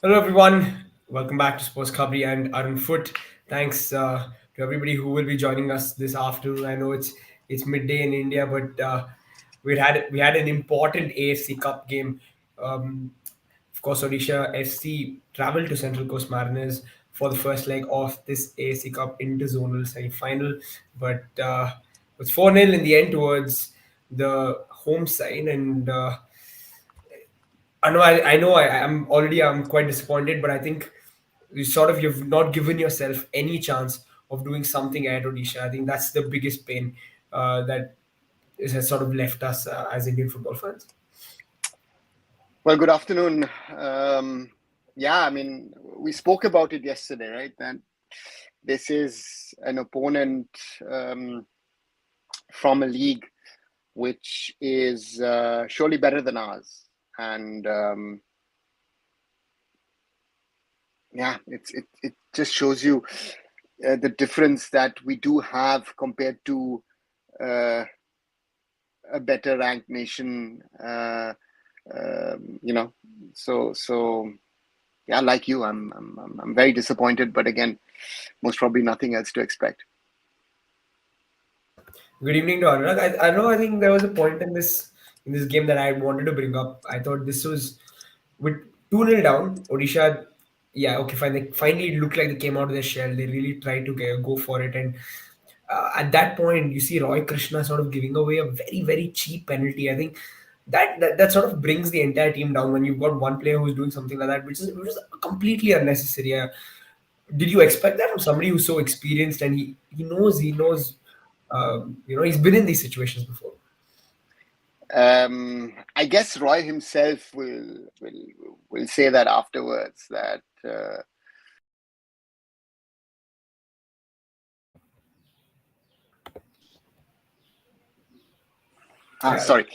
Hello, everyone. Welcome back to Sports Kabri and Arun Foot. Thanks to everybody who will be joining us this afternoon. I know it's midday in India, but we had an important AFC Cup game. Um, of course, Odisha FC traveled to Central Coast Mariners for the first leg of this AFC Cup interzonal semi-final, but it was 4-0 in the end towards the home side, and I'm quite disappointed, but I think you've not given yourself any chance of doing something at Odisha. I think that's the biggest pain that has sort of left us as Indian football fans. Well, good afternoon. Yeah, I mean, we spoke about it yesterday, right? And this is an opponent from a league which is surely better than ours. And yeah, it just shows you the difference that we do have compared to uh, a better ranked nation. You know, so yeah, like you, I'm very disappointed. But again, most probably nothing else to expect. Good evening to Anurag. I know. I think there was a point in this game that I wanted to bring up. I thought this was with 2-0 down. Odisha, yeah, okay, fine. Finally, it looked like they came out of their shell. They really tried to go for it, and at that point, you see Roy Krishna sort of giving away a very, very cheap penalty. I think that sort of brings the entire team down when you've got one player who's doing something like that, which is completely unnecessary. Did you expect that from somebody who's so experienced and he knows he's been in these situations before? I guess Roy himself will say that afterwards. That Yeah, sorry.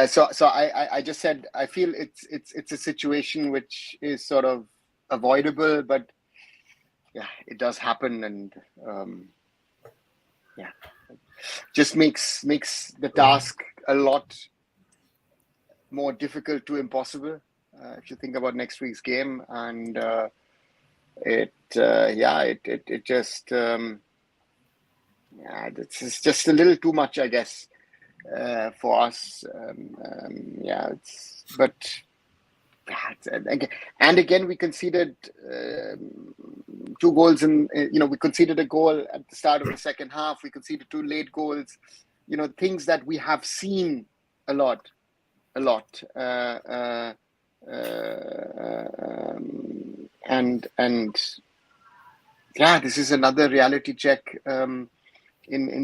So I just said I feel it's a situation which is sort of avoidable, but yeah, it does happen, and yeah, just makes the task a lot more difficult to impossible. If you think about next week's game, and it just yeah, it's just a little too much, I guess, for us. Yeah, but yeah, and again we conceded two goals, and we conceded a goal at the start of the second half. We conceded two late goals. Things that we have seen a lot, a lot. And yeah, this is another reality check in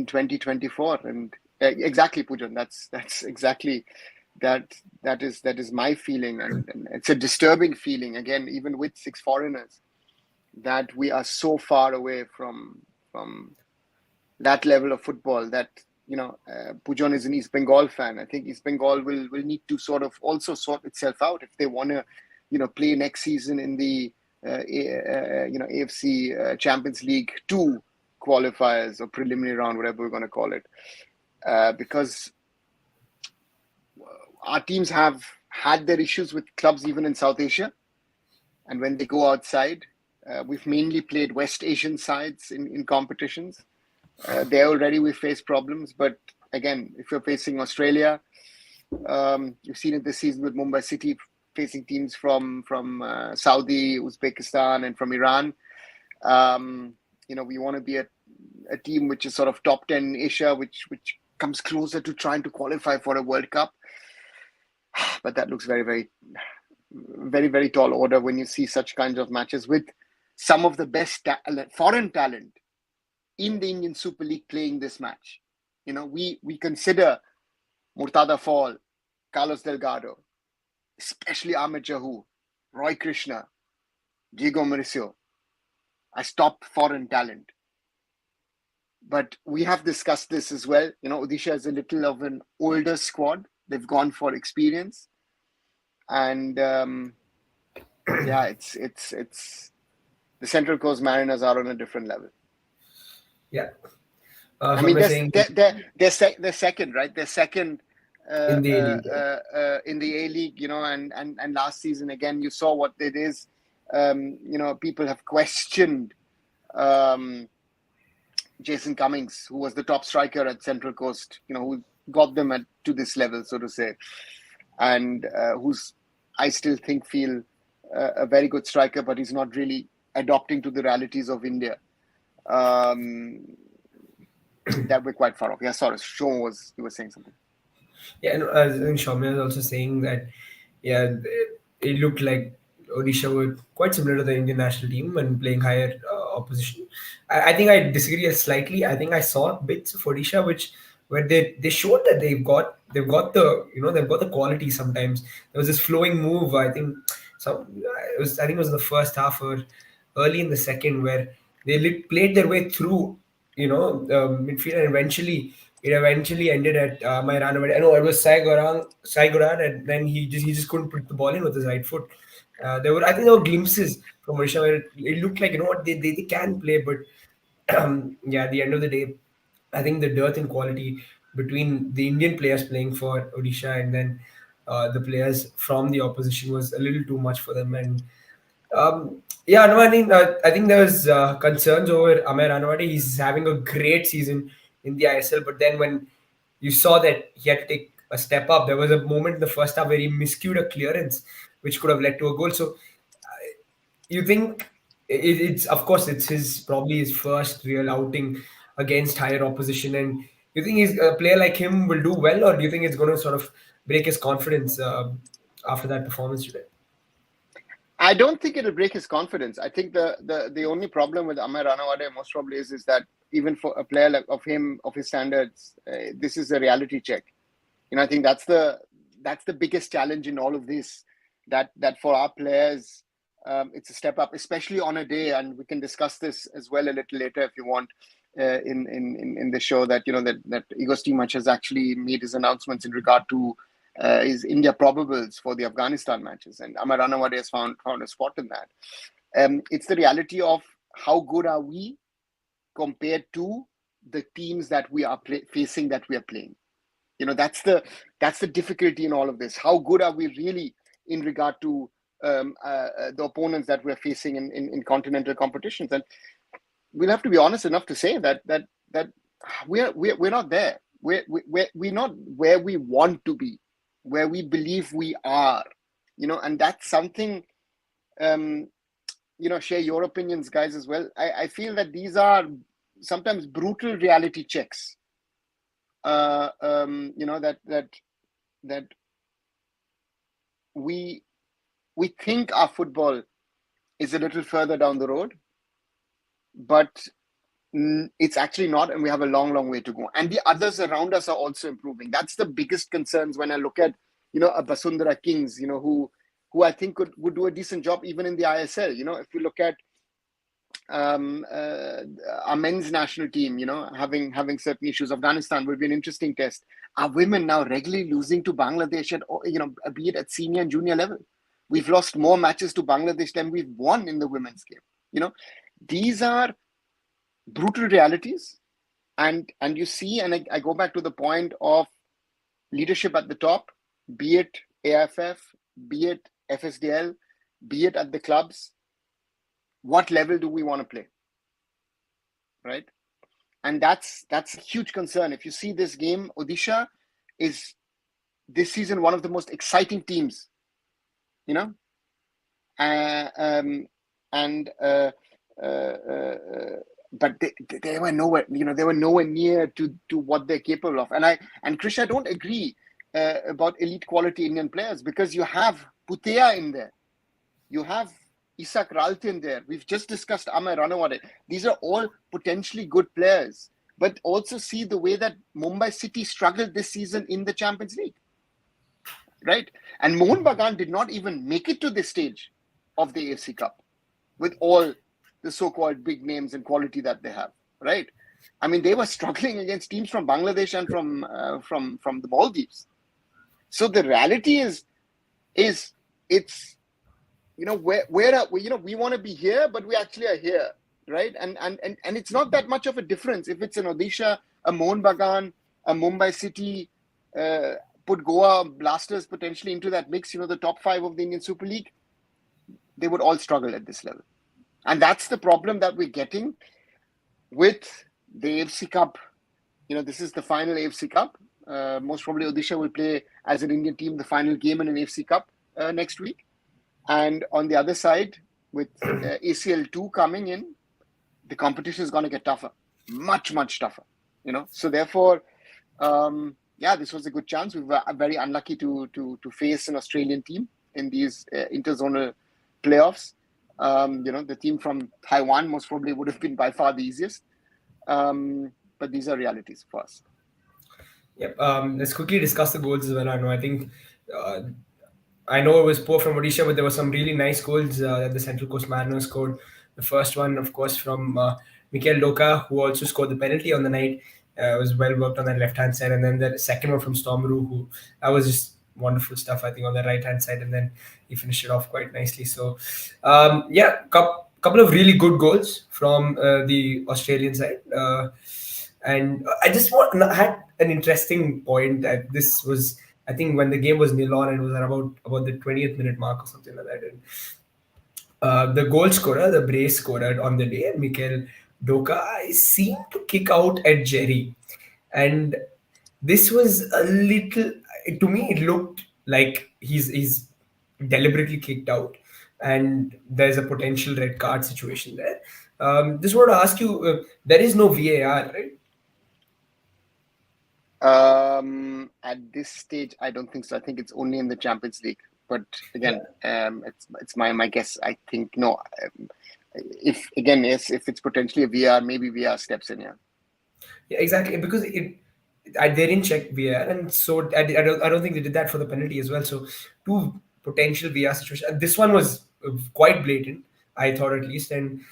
2024, and exactly, Pujan. That's exactly that is my feeling, and it's a disturbing feeling. Again, even with six foreigners, that we are so far away from that level of football. That Pujan is an East Bengal fan. I think East Bengal will need to sort of also sort itself out if they want to, play next season in the AFC Champions League 2 qualifiers or preliminary round, whatever we're going to call it, because our teams have had their issues with clubs even in South Asia, and when they go outside, we've mainly played West Asian sides in competitions. There already we face problems, but again, if you're facing Australia, you've seen it this season with Mumbai City facing teams from Saudi, Uzbekistan, and from Iran. We want to be a team which is sort of top 10 in Asia, which comes closer to trying to qualify for a World Cup. But that looks very, very, very, very tall order when you see such kinds of matches with some of the best foreign talent in the Indian Super League playing this match. We consider Murtada Fall, Carlos Delgado, especially Ahmed Jahu, Roy Krishna, Diego Mauricio as top foreign talent. But we have discussed this as well. Odisha is a little of an older squad. They've gone for experience, and yeah, it's the Central Coast Mariners are on a different level. yeah. I So I'm mean, saying they're second, right? They're second in the A League. in the A League, and last season again, you saw what it is. People have questioned um, Jason Cummings, who was the top striker at Central Coast, who got them to this level, so to say, and who's I still feel a very good striker, but he's not really adopting to the realities of India. That we're quite far off. Yeah, sorry, Sean you were saying something. Yeah, and I think Shaumya is also saying that, yeah, it looked like Odisha were quite similar to the Indian national team when playing higher opposition. I think I disagree slightly. I think I saw bits of Odisha which where they showed that they've got the they've got the quality. Sometimes there was this flowing move. I think it was the first half or early in the second where they played their way through midfield, and eventually ended at my run away. I know it was Sai Goran, and then he just couldn't put the ball in with his right foot. I think there were glimpses from Mauritius where it looked like what they can play, but yeah, at the end of the day, I think the dearth in quality between the Indian players playing for Odisha and then the players from the opposition was a little too much for them. And yeah, no, I mean, I think there was concerns over Amer Anwadi. He's having a great season in the ISL, but then when you saw that he had to take a step up, there was a moment in the first half where he miscued a clearance, which could have led to a goal. So you think it's of course it's his probably his first real outing against higher opposition, and you think he's a player like him will do well, or do you think it's going to sort of break his confidence after that performance today? I don't think it'll break his confidence. I think the only problem with Amar Ranawade most probably is that even for a player of his standards, this is a reality check. I think that's the biggest challenge in all of this. That for our players, it's a step up, especially on a day, and we can discuss this as well a little later if you want. In the show that that Igor Stimac has actually made his announcements in regard to his India probables for the Afghanistan matches, and Amar Ranawade has found a spot in that. It's the reality of how good are we compared to the teams that we are facing, that we are playing. That's the difficulty in all of this. How good are we really in regard to the opponents that we're facing in continental competitions? And we'll have to be honest enough to say that we're not there. We're not where we want to be, where we believe we are. And that's something. Share your opinions, guys, as well. I feel that these are sometimes brutal reality checks. That we think our football is a little further down the road, but it's actually not, and we have a long way to go. And the others around us are also improving. That's the biggest concerns when I look at a Basundhara Kings, who I think would do a decent job even in the ISL. If you look at our men's national team, having certain issues. Afghanistan will be an interesting test. Our women now regularly losing to Bangladesh at be it at senior and junior level. We've lost more matches to Bangladesh than we've won in the women's game. These are brutal realities, and you see, and I go back to the point of leadership at the top, be it AFF, be it FSDL, be it at the clubs. What level do we want to play, right? And that's a huge concern. If you see this game, Odisha is this season one of the most exciting teams, but they were nowhere, they were nowhere near to what they're capable of. And Krish, I don't agree about elite quality Indian players, because you have Putea in there, you have Isak Ralte in there. We've just discussed Amar Ranawade. These are all potentially good players, but also see the way that Mumbai City struggled this season in the Champions League, right? And Mohun Bagan did not even make it to this stage of the AFC Cup with all the so-called big names and quality that they have, right? I mean, they were struggling against teams from Bangladesh and from the Maldives. So the reality is it's where are we? We want to be here, but we actually are here, right? And it's not that much of a difference if it's an Odisha, a Mohun Bagan, a Mumbai City, put Goa Blasters potentially into that mix, the top 5 of the Indian Super League. they would all struggle at this level. And that's the problem that we're getting with the AFC Cup. This is the final AFC Cup. Most probably Odisha will play as an Indian team the final game in an AFC Cup next week. And on the other side, with ACL 2 coming in, the competition is going to get tougher, much, much tougher. So therefore, this was a good chance. We were very unlucky to face an Australian team in these interzonal playoffs. The team from Taiwan most probably would have been by far the easiest. But these are realities for us. Yep. Let's quickly discuss the goals as well. I know it was poor from Odisha, but there were some really nice goals that the Central Coast Mariners scored. The first one, of course, from Mikel Doka, who also scored the penalty on the night. It was well worked on that left-hand side. And then the second one from Stormaru, who that was just wonderful stuff, I think, on the right-hand side. And then he finished it off quite nicely. So, couple of really good goals from the Australian side. And I just had an interesting point that this was, I think, when the game was nil on and it was at about the 20th minute mark or something like that. And the goal scorer, the brace scorer on the day, Mikel Doka, seemed to kick out at Jerry. And this was a little, to me, it looked like he's deliberately kicked out. And there's a potential red card situation there. Just want to ask you, there is no VAR, right? At this stage, I don't think so. I think it's only in the Champions League. But again, it's my guess. I think no. If it's potentially a VR, maybe VR steps in. Yeah, exactly. Because they didn't check VR, and so I don't think they did that for the penalty as well. So two potential VR situations. And this one was quite blatant, I thought, at least. And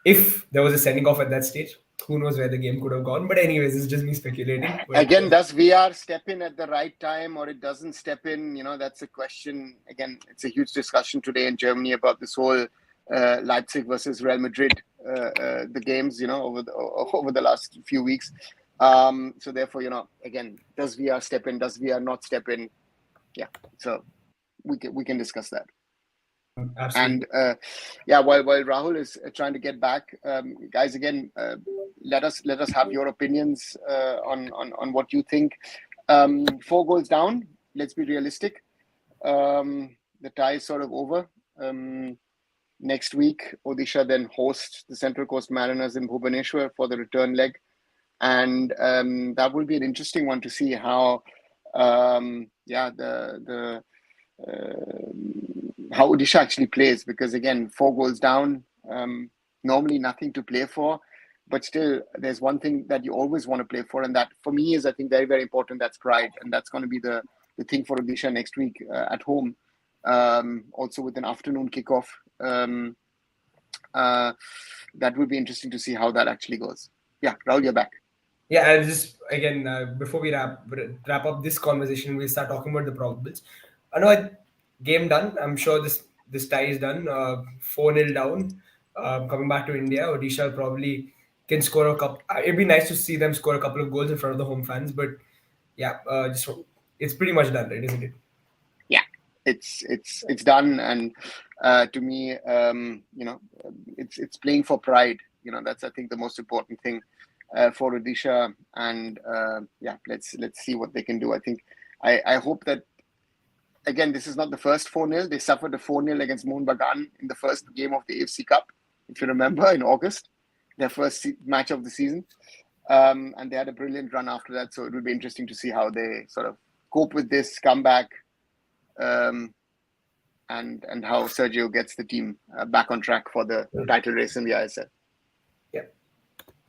if there was a sending off at that stage, who knows where the game could have gone. But anyways, it's just me speculating. Again, does VR step in at the right time or it doesn't step in? That's a question. Again, it's a huge discussion today in Germany about this whole Leipzig versus Real Madrid, the games, over the last few weeks. So therefore, again, does VR step in? Does VR not step in? Yeah. So we can discuss that. Absolutely. And while Rahul is trying to get back, guys, again, let us have your opinions on what you think. 4 goals down. Let's be realistic. The tie is sort of over. Next week, Odisha then hosts the Central Coast Mariners in Bhubaneswar for the return leg, and that will be an interesting one to see how how Odisha actually plays, because again, 4 goals down, normally nothing to play for, but still there's one thing that you always want to play for, and that for me is, I think, very, very important. That's pride, and that's going to be the thing for Odisha next week at home, also with an afternoon kickoff. That will be interesting to see how that actually goes. Yeah, Rahul, you're back. Yeah, and just again, before we wrap up this conversation, we'll start talking about the probables. I know game done. I'm sure this tie is done. 4-0 down. Coming back to India, Odisha probably can score a couple. It'd be nice to see them score a couple of goals in front of the home fans. But yeah, it's pretty much done, right? Isn't it? Yeah, it's done, and to me, it's playing for pride. That's, I think, the most important thing for Odisha, and let's see what they can do. I think I hope that, again, this is not the first 4-0. They suffered a 4-0 against Mohun Bagan in the first game of the AFC Cup, if you remember, in August, their first match of the season, and they had a brilliant run after that. So it will be interesting to see how they sort of cope with this comeback, and how Sergio gets the team back on track for the title race in the ISL. Yeah,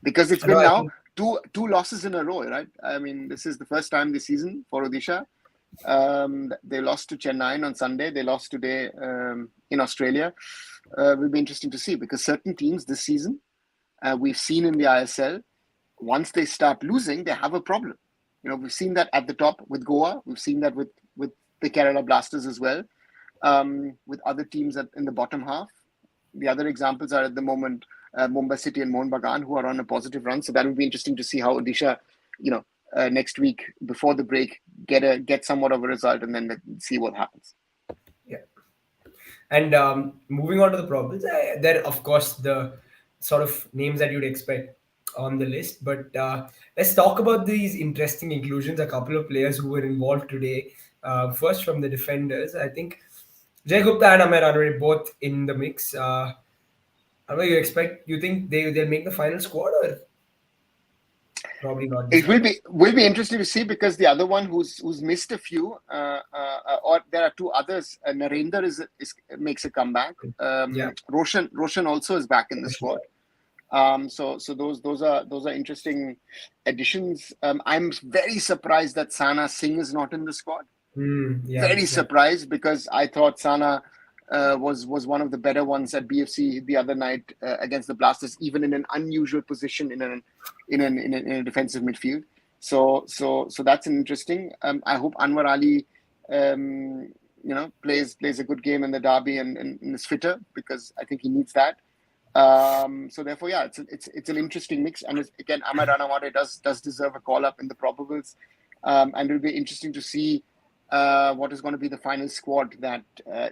because it's been now two losses in a row, right? I mean, this is the first time this season for Odisha. They lost to Chennai on Sunday. They lost today in Australia. Will be interesting to see, because certain teams this season, we've seen in the ISL, once they start losing, they have a problem. We've seen that at the top with Goa. We've seen that with the Kerala Blasters as well, with other teams in the bottom half. The other examples are at the moment Mumbai City and Mohun Bagan, who are on a positive run. So that will be interesting to see how Odisha, next week before the break, get somewhat of a result, and then let's see what happens. Yeah. And moving on to the problems, there of course the sort of names that you'd expect on the list. But let's talk about these interesting inclusions. A couple of players who were involved today. First from the defenders, I think Jay Gupta and Amir Anwar both in the mix. How do you expect? You think they'll make the final squad or probably not this It time? will be interesting to see, because the other one who's missed a few, or there are two others. Narendra is makes a comeback. Yeah, Roshan also is back in the for squad. sure. So those are interesting additions. I'm very surprised that Sana Singh is not in the squad. Yeah, Very yeah. surprised, because I thought Sana was one of the better ones at BFC the other night against the Blasters, even in an unusual position in a defensive midfield. So that's an interesting. I hope Anwar Ali, plays a good game in the derby and is fitter, because I think he needs that. So therefore, yeah, it's an interesting mix, and again, Amar Ranawade does deserve a call up in the probables, and it'll be interesting to see what is going to be the final squad that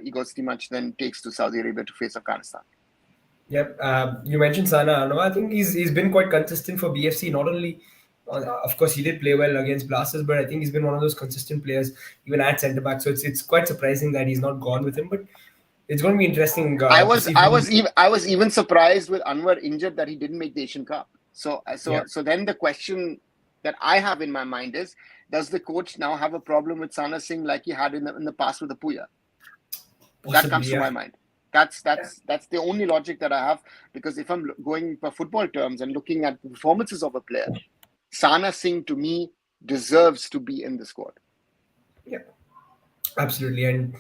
Igor Stimac then takes to Saudi Arabia to face Afghanistan. Yep. You mentioned Sana. No, I think he's been quite consistent for BFC. Not only, of course, he did play well against Blasters, but I think he's been one of those consistent players even at centre back. So it's quite surprising that he's not gone with him. But it's going to be interesting I to was see I who. was even I was even surprised with Anwar injured that he didn't make the Asian Cup. So Yeah, so then the question that I have in my mind is, does the coach now have a problem with Sana Singh like he had in the past with the Puya? That possibly. comes to Yeah, my mind. That's yeah, that's that's the only logic that I have, because if I'm going for football terms and looking at the performances of a player, Sana Singh to me deserves to be in the squad. yeah. Absolutely. And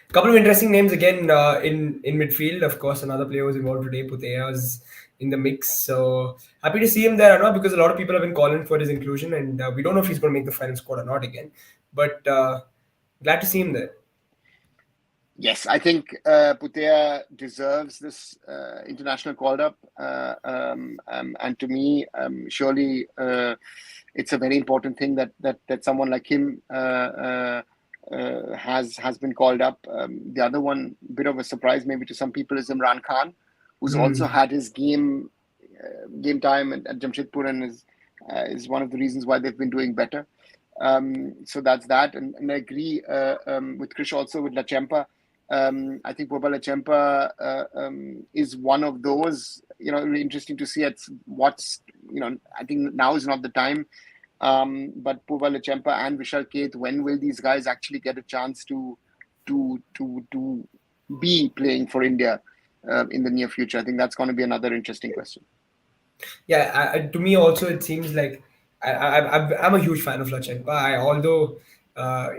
a couple of interesting names again in midfield. Of course, another player was involved today. Putea was in the mix. So happy to see him there, Anna, because a lot of people have been calling for his inclusion, and we don't know if he's going to make the final squad or not again. But glad to see him there. Yes, I think Putea deserves this international called up, and to me, surely it's a very important thing that someone like him has been called up. The other one, bit of a surprise maybe to some people, is Imran Khan, who's also Hmm. had his game time at Jamshedpur, and is one of the reasons why they've been doing better. So that's that, and I agree with Krish also with Lachempa. I think Boba Lachempa is one of those. Really interesting to see at what's. I think now is not the time. But Purva Lachempa and Vishal Keth, when will these guys actually get a chance to be playing for India in the near future? I think that's going to be another interesting question. Yeah, to me also it seems like I'm a huge fan of Lachenko. Although uh,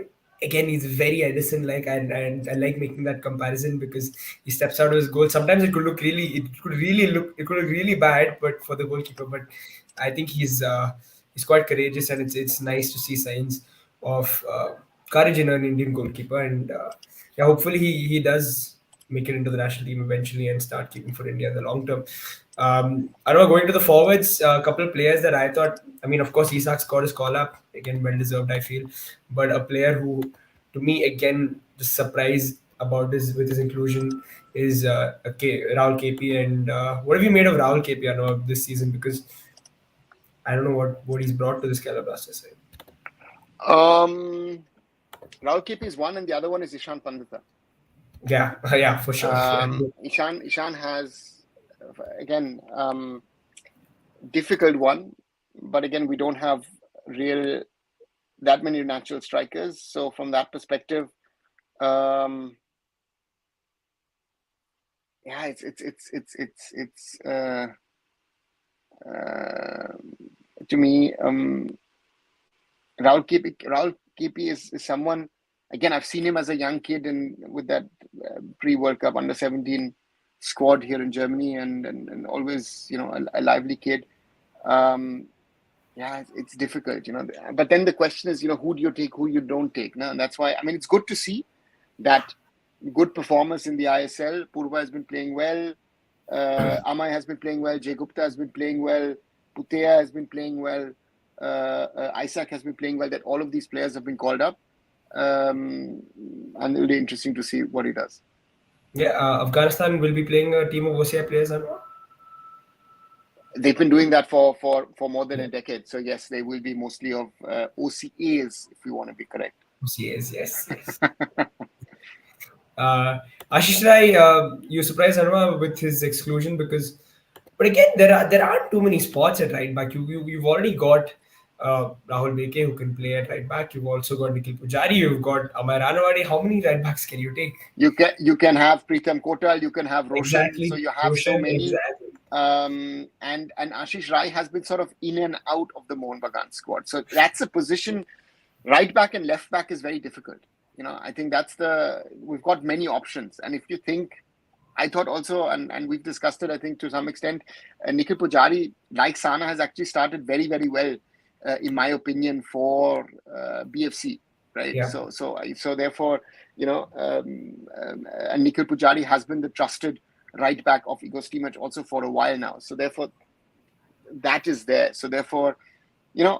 again he's very Edison like, and I like making that comparison because he steps out of his goal. Sometimes it could look really bad, but for the goalkeeper. But I think he's quite courageous, and it's nice to see signs of courage in an Indian goalkeeper. And yeah, hopefully he does make it into the national team eventually and start keeping for India in the long term. I don't know, going to the forwards, a couple of players that I thought, I mean, of course, Isak scored his call up, again, well deserved, I feel. But a player who, to me, again, just surprised about with his inclusion is Rahul KP. And what have you made of Rahul KP, I know, this season? Because I don't know what he's brought to this Kerala Blasters side. Um, Rahul KP is one, and the other one is Ishan Pandita. Yeah, yeah, for sure. Yeah, Ishan has, again, difficult one, but again, we don't have real that many natural strikers. So from that perspective, um, yeah, it's uh, to me, Raul Kipi is someone. Again, I've seen him as a young kid and with that pre-World Cup under 17 squad here in Germany, and always a lively kid. Um, yeah, it's difficult, But then the question is, who do you take, who you don't take, no? And that's why I mean it's good to see that good performance in the ISL. Purva has been playing well. Amay has been playing well. Jay Gupta has been playing well. Putea has been playing well. Isaac has been playing well. That all of these players have been called up, and it'll be interesting to see what he does. Yeah, Afghanistan will be playing a team of OCI players, Anwar? They've been doing that for more than a decade. So yes, they will be mostly of OCAs, if we want to be correct. OCAs, yes, yes. Uh, Ashish Rai, you surprised Anwar with his exclusion because, but again, there aren't too many spots at right back. You've already got Rahul Beke who can play at right back. You've also got Nikhil Pujari. You've got Amar Ranawade. How many right backs can you take? You can have Pritam Kotal, you can have Roshan. So Exactly, you have so Roshan. many. Exactly. And Ashish Rai has been sort of in and out of the Mohun Bagan squad. So that's a position. Right back and left back is very difficult. I think we've got many options. And if you think, I thought also, and we've discussed it, I think to some extent, Nikhil Pujari, like Sana, has actually started very, very well, in my opinion, for BFC, right? Yeah. So therefore, and Nikhil Pujari has been the trusted right back of Igor Stimac also for a while now. So therefore, that is there. So therefore, yeah,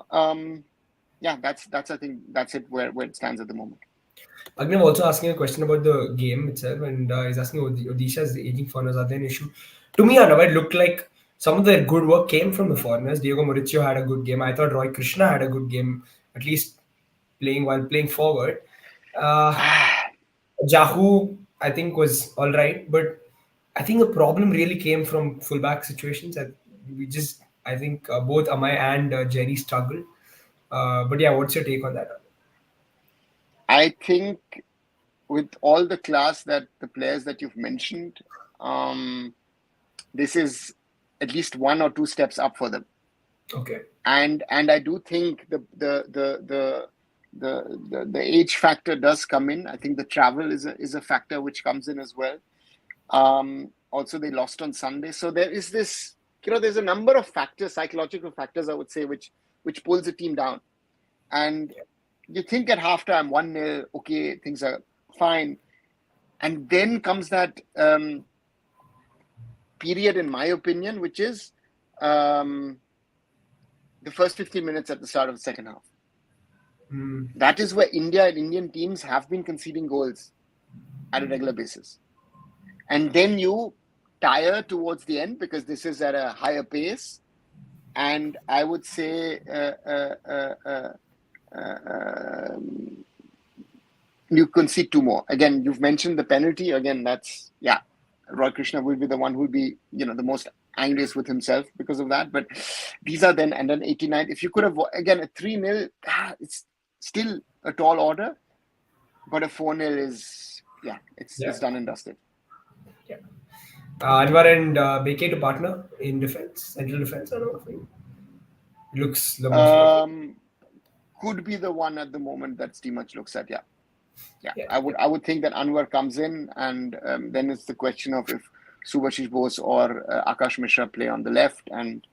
that's I think that's it where it stands at the moment. Agnew also asking a question about the game itself, and he's asking Odisha's aging foreigners are they an issue? To me, Arnav, it looked like some of their good work came from the foreigners. Diego Mauricio had a good game. I thought Roy Krishna had a good game, at least playing while playing forward. Uh, Jahu, I think, was all right, but I think the problem really came from fullback situations. That I think both Amay and Jerry struggled. But yeah, what's your take on that? I think with all the class that the players that you've mentioned, um, this is at least one or two steps up for them. Okay. And I do think the age factor does come in. I think the travel is a factor which comes in as well. Also, they lost on Sunday, so there is this. There's a number of factors, psychological factors, I would say, which pulls the team down. And you think at halftime, 1-0, okay, things are fine, and then comes that period, in my opinion, which is the first 15 minutes at the start of the second half. Mm, That is where India and Indian teams have been conceding goals at a regular basis. And then you tire towards the end because this is at a higher pace. And I would say you concede two more. Again, you've mentioned the penalty. Again, that's, yeah, Roy Krishna will be the one who will be, the most angriest with himself because of that. But these are then, and then 89. If you could have, again, a 3-0, it's still a tall order, but a 4-0 is, yeah, it's yeah. done and dusted. Yeah. Anwar and Beke to partner in defense, central defense. I don't know. I think looks the most likely. Um, could be the one at the moment that Steamach looks at. Yeah, yeah. Yeah, I yeah, would I would think that Anwar comes in, and then it's the question of if Subhashish Bose or Akash Mishra play on the left and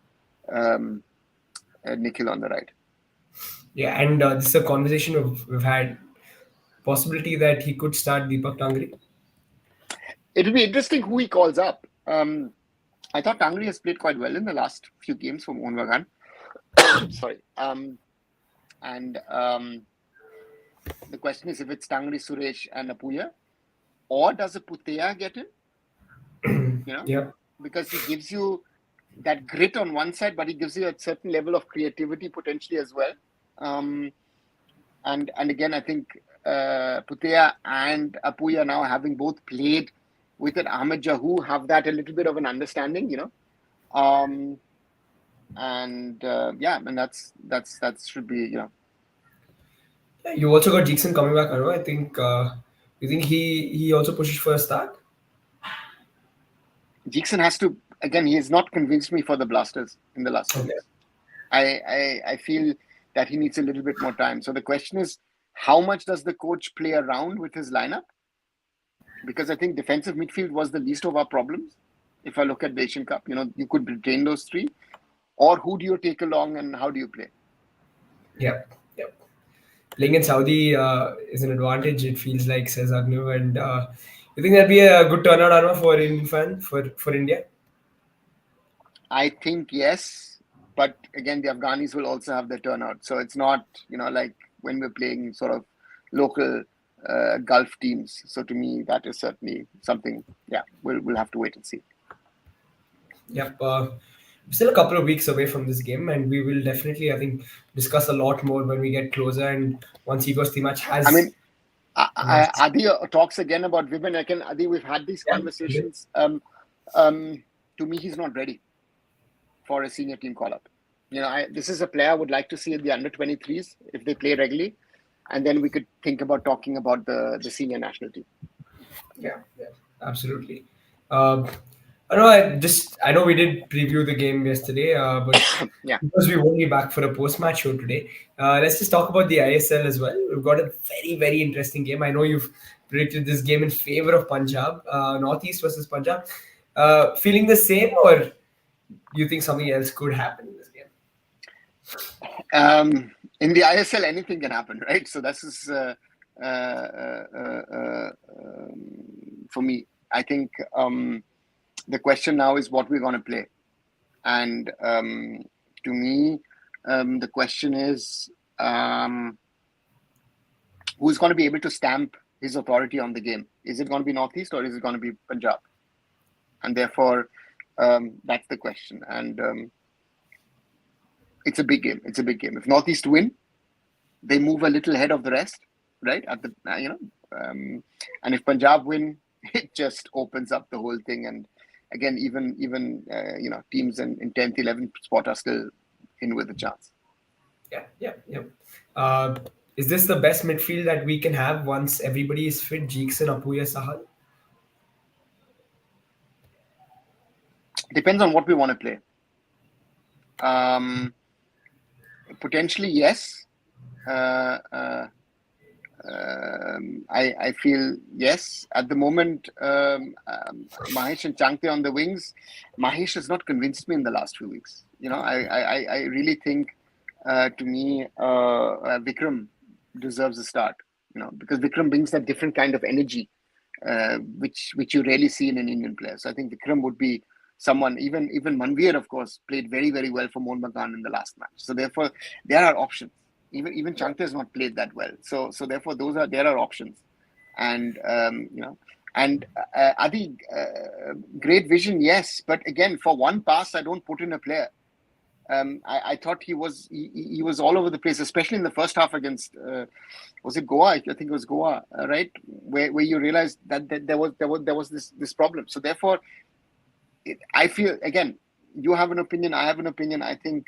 um, Nikhil on the right. yeah. And this is a conversation we've had. Possibility that he could start Deepak Tangri. It'll be interesting who he calls up. I thought Tangri has played quite well in the last few games for Mohun Bagan. Sorry. And the question is if it's Tangri, Suresh, and Apuya, or does a Putea get in? Yeah, Because he gives you that grit on one side, but he gives you a certain level of creativity potentially as well. And again, I think Putea and Apuya now having both played with an Ahmed Jahu have that a little bit of an understanding, and yeah, and that should be. you also got Jackson coming back. I think. You think he also pushes for a start? Jackson has to, again, he has not convinced me for the Blasters in the last 2 Okay. weeks. I feel that he needs a little bit more time. So the question is, how much does the coach play around with his lineup? Because I think defensive midfield was the least of our problems. If I look at the Asian Cup, you could retain those three. Or who do you take along and how do you play? Yep. Yep. Playing in Saudi is an advantage. It feels like, says Agnew, and you think that'd be a good turnout, Anwar, for Indian fan for India? I think yes, but again, the Afghanis will also have their turnout. So it's not, like when we're playing sort of local Gulf teams. So to me, that is certainly something. Yeah, we'll have to wait and see. Yep. Still a couple of weeks away from this game, and we will definitely, I think, discuss a lot more when we get closer. And once Igor Stimac I mean, has a match. Adi talks again about Vibhan. Adi, we've had these Yeah. conversations. To me, he's not ready for a senior team call up. This is a player I would like to see in the under 23s if they play regularly, and then we could think about talking about the senior national team. Yeah, absolutely. I know we did preview the game yesterday, but Yeah. because we won't be back for a post-match show today, let's just talk about the ISL as well. We've got a very, very interesting game. I know you've predicted this game in favor of Punjab, Northeast versus Punjab. Feeling the same, or you think something else could happen in this game? In the ISL, anything can happen, right? So this is for me. I think the question now is what we're going to play, and to me, the question is who's going to be able to stamp his authority on the game. Is it going to be Northeast or is it going to be Punjab? And therefore, that's the question. And it's a big game. It's a big game. If Northeast win, they move a little ahead of the rest, right? At the and if Punjab win, it just opens up the whole thing. And again, even teams in 10th, 11th spot are still in with a chance. Yeah. Is this the best midfield that we can have once everybody is fit? Jeekson, Apuya, Sahal? Depends on what we want to play. Potentially, yes. I feel yes. At the moment, Mahesh and Changte on the wings. Mahesh has not convinced me in the last few weeks. I really think, to me, Vikram deserves a start. Because Vikram brings that different kind of energy, which you rarely see in an Indian player. So I think Vikram would be someone. Even Manveer, of course, played very, very well for Mohun Bagan in the last match. So therefore, there are options. Even Changte has not played that well. So therefore, there are options. And Adi, great vision, yes. But again, for one pass, I don't put in a player. I thought he was all over the place, especially in the first half against was it Goa? I think it was Goa, right? Where you realized that there was this problem. So therefore, I feel, again, you have an opinion, I have an opinion. I think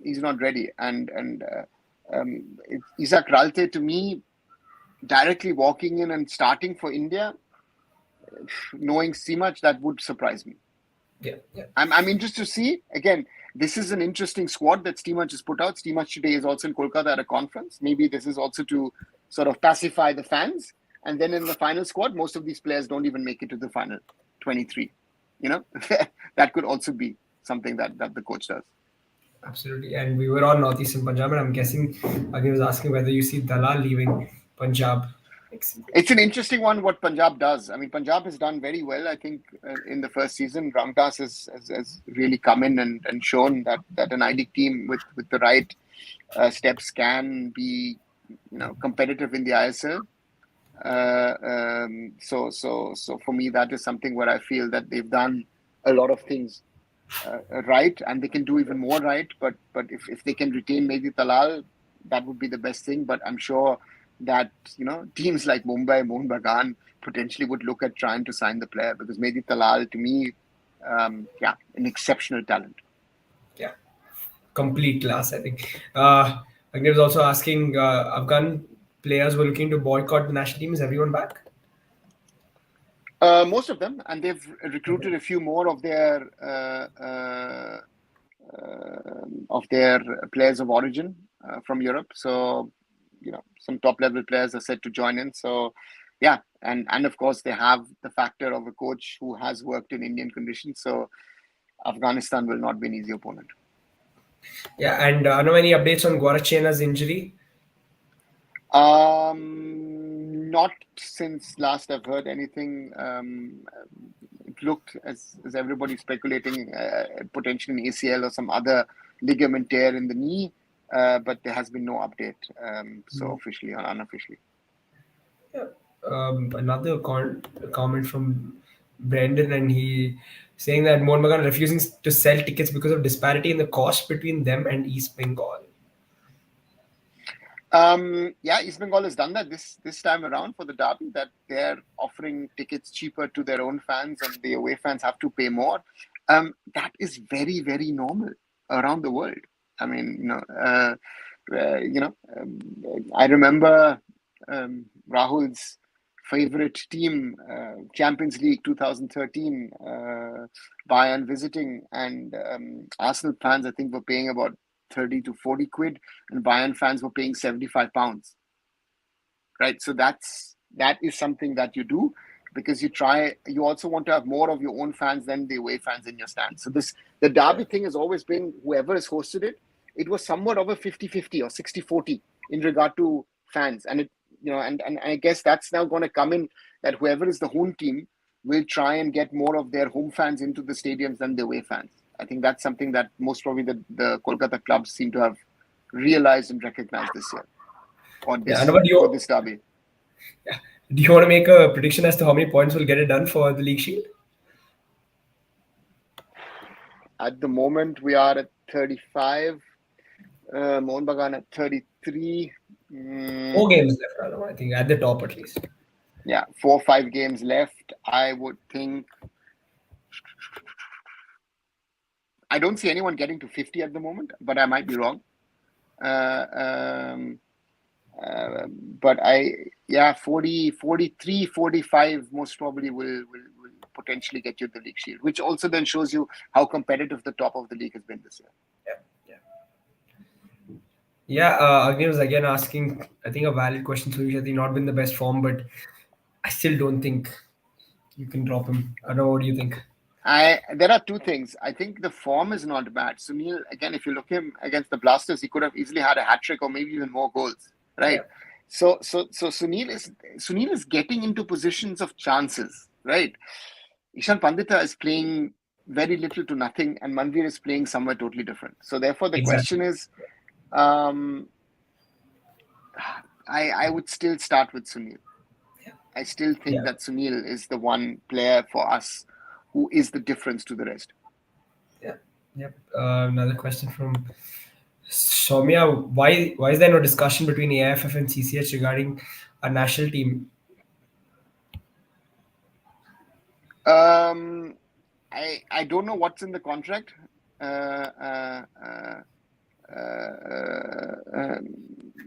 he's not ready, and Isak Ralte, to me, directly walking in and starting for India, knowing Stimac, that would surprise me. Yeah. I'm interested to see. Again, this is an interesting squad that Stimac has put out. Stimac today is also in Kolkata at a conference. Maybe this is also to sort of pacify the fans. And then in the final squad, most of these players don't even make it to the final 23. That could also be something that the coach does. Absolutely. And we were on Northeast and Punjab, and I'm guessing Agni was asking whether you see Dalal leaving Punjab next season. It's an interesting one what Punjab does. I mean, Punjab has done very well, I think, in the first season. Ramdas has really come in and shown that an I-League team with the right steps can be competitive in the ISL. So for me, that is something where I feel that they've done a lot of things right, and they can do even more right. But if they can retain Mehdi Talal, that would be the best thing. But I'm sure that teams like Mumbai, Mohun Bagan potentially would look at trying to sign the player, because Mehdi Talal, to me, an exceptional talent. Yeah, complete class, I think. Agni was also asking, Afghan players were looking to boycott the national team. Is everyone back? Most of them, and they've recruited a few more of their players of origin from Europe. So, some top level players are set to join in. So, yeah, and of course they have the factor of a coach who has worked in Indian conditions. So, Afghanistan will not be an easy opponent. Yeah, and I know any updates on Guarachena's injury? Not since last I've heard anything. It looked as everybody speculating potentially an ACL or some other ligament tear in the knee. but there has been no update, so officially or unofficially. Yeah. Another comment from Brendan, and he saying that Mohun Bagan refusing to sell tickets because of disparity in the cost between them and East Bengal. Yeah, East Bengal has done that this time around for the derby. That they're offering tickets cheaper to their own fans, and the away fans have to pay more. That is very very normal around the world. I mean, I remember Rahul's favorite team, Champions League 2013, Bayern visiting, and Arsenal fans I think were paying about 30 to 40 quid, and Bayern fans were paying 75 pounds, right? So that is something that you do because you also want to have more of your own fans than the away fans in your stand. So the derby thing has always been, whoever has hosted it was somewhat of a 50-50 or 60-40 in regard to fans. And and I guess that's now going to come in, that whoever is the home team will try and get more of their home fans into the stadiums than the away fans. I think that's something that most probably the Kolkata clubs seem to have realized and recognized this year, or Yeah, and this about for you, this derby. do you want to make a prediction as to how many points will get it done for the league shield? At the moment, we are at 35. Mohun Bagan at 33. 4 games left, I think, at the top at least. Yeah, 4 or 5 games left. I would think. I don't see anyone getting to 50 at the moment, but I might be wrong. Uh, um, but 40, 43, 45 most probably will potentially get you the league shield, which also then shows you how competitive the top of the league has been this year. Yeah, yeah. Yeah, Agni was again asking, I think, a valid question. So he has not been the best form, but I still don't think you can drop him. I don't know. What do you think? There are two things. I think the form is not bad. Sunil, again, if you look him against the Blasters, he could have easily had a hat trick or maybe even more goals, Yeah, right? So Sunil is getting into positions of chances, right? Ishan Pandita is playing very little to nothing, and Manvir is playing somewhere totally different. So therefore, the question exactly. is, um, I would still start with Sunil. I still think Yeah, that Sunil is the one player for us who is the difference to the rest. yeah, yep. Another question from Soumya: Why is there no discussion between AIFF and CCH regarding a national team? Um, I don't know what's in the contract. Uh, uh, uh, uh, um,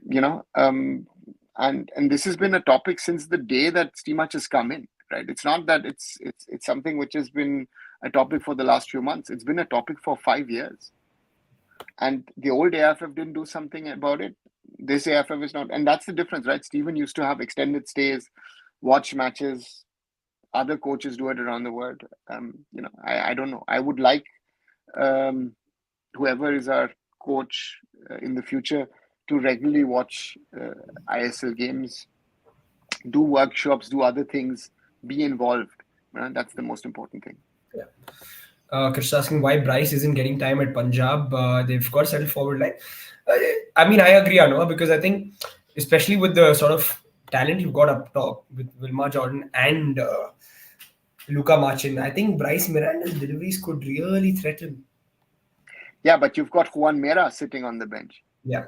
you know, and this has been a topic since the day that Steamach has come in. Right? It's not that it's something which has been a topic for the last few months. It's been a topic for 5 years, and the old AIFF didn't do something about it. This AIFF is not, and that's the difference, right? Stephen used to have extended stays, watch matches. Other coaches do it around the world. I don't know. I would like um, whoever is our coach in the future to regularly watch ISL games, do workshops, do other things, be involved. That's the most important thing. Yeah. Krishna asking why Bryce isn't getting time at Punjab. They've got settled forward line. Uh, I mean, I agree, Anu, because I think, especially with the sort of talent you've got up top with Wilma Jordan and Luka Marchin, I think Bryce Miranda's deliveries could really threaten. Yeah, but you've got Juan Mera sitting on the bench. Yeah.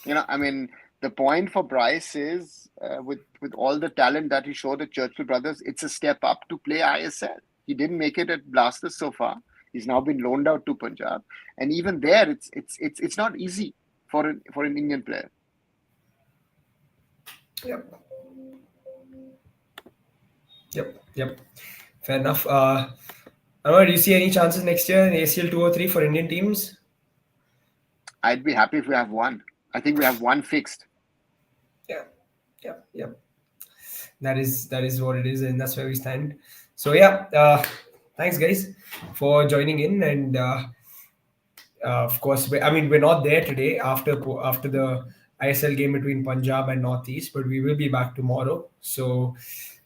I mean, the point for Bryce is with all the talent that he showed at Churchill Brothers, it's a step up to play ISL. He didn't make it at Blasters so far. He's now been loaned out to Punjab, and even there, it's not easy for an Indian player. Yep. Yep. Fair enough. Anwar, do you see any chances next year in ACL 203 for Indian teams? I'd be happy if we have one. I think we have one fixed. Yeah. Yep. That is what it is, and that's where we stand. So yeah, thanks guys for joining in, and of course, I mean we're not there today after the ISL game between Punjab and Northeast, but we will be back tomorrow. So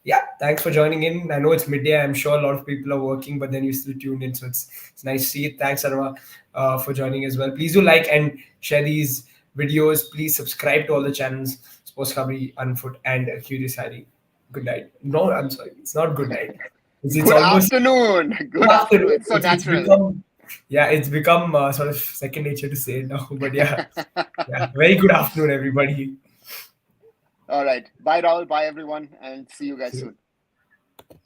yeah, thanks for joining in. I know it's midday. I'm sure a lot of people are working, but then you still tuned in, so it's nice to see it. Thanks, Arma, for joining as well. Please do like and share these videos. Please subscribe to all the channels: Sports Kabri, Unfoot, and Curious Harry. Good night. No, I'm sorry. It's not good night. It's Good almost afternoon. good Good afternoon. afternoon. It's so It's natural. become yeah, it's become sort of second nature to say it now. But yeah, yeah. Very good afternoon, everybody. All right. Bye, Rahul. Bye, everyone. And see you guys See you. soon.